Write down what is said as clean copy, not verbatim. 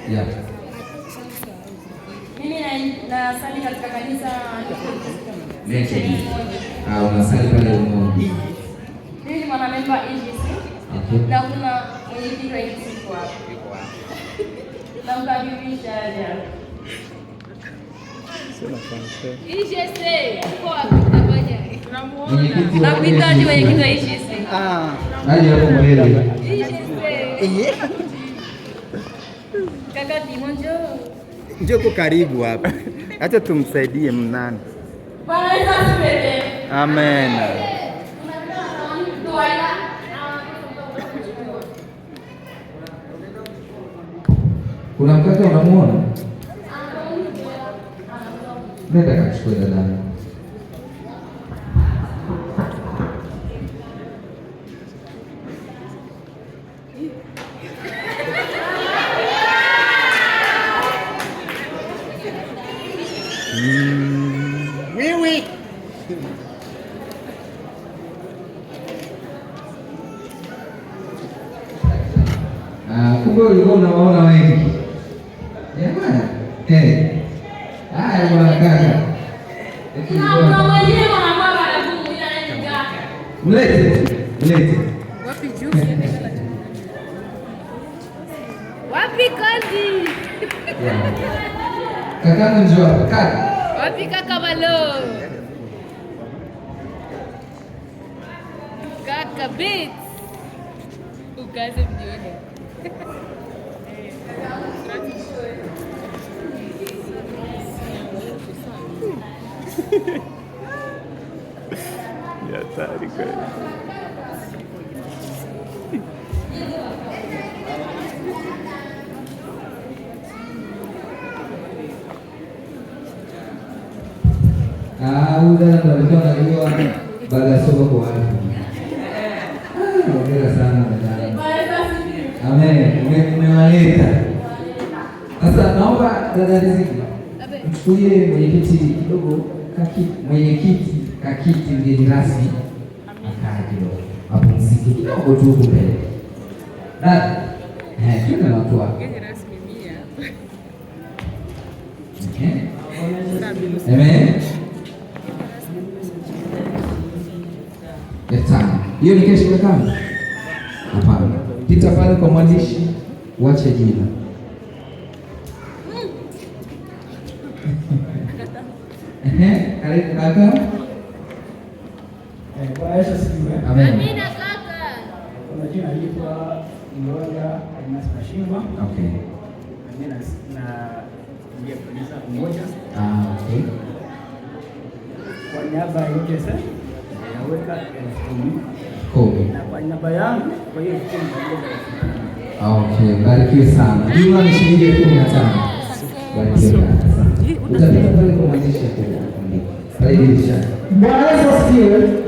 Yeah. Mimi nasali katika kanisa unasali pale Umoja. Mimi ni mwanamemba EGC. Okay. Na kuna mwenyekiti wa EGC kwa hapo. Na mkaribisha aje. EGC uko wapi mtafanya? Tunamuona. Na mhitaji mwenyekiti wa EGC. Aje hapo mbele. EGC. Kaka Timonjo. Njoo kwa karibu hapa. Acha tumsaidie mnani. Bwana Yesu asifiwe. Amen. Kuna mkaka unamuona? Nenda kachukue dada. Wewe. Kumbe ulikuwa unawaona wengi. Jamani. Haya bwana kaka. Mlete. Wapi juice? Wapi kandi? Kaka njoo hapa kaka. Wapi kaka Malo? Kaka Beats. Ukaze mjione. Ya tari kweli. Udah alikuwa anajua baada soba kwa watu. Hongera sana dada. Amen. Umewaleta. Sasa naomba dada Riziki. Mchukulie mwenyekiti kidogo mwenyekiti kakiti mgeni rasmi. Akaa kidogo. Apumzike kidogo tu huko mbele. Dada. Tuna watu wako. Mgeni rasmi mia. Amen. Ya tano. Hiyo ni kesho ya tano? Hapana. Pita pale kwa mwandishi, wache jina. Karibu kaka. Bwana Yesu asifiwe. Amen. Amina kaka. Kwa jina naitwa Mloga Almas Mashimba. Okay. Mimi na ndiye kanisa Umoja. Okay. Kwa niaba ya UTS naweka 10. na kwa niaba yangu kwa hiyo Okay, barikiwe sana. Jumla ni shilingi 15,000. Barikiwe sana. Utapita pale kwa mwandishi hapo. Pale dirisha. Bwana Yesu asifiwe.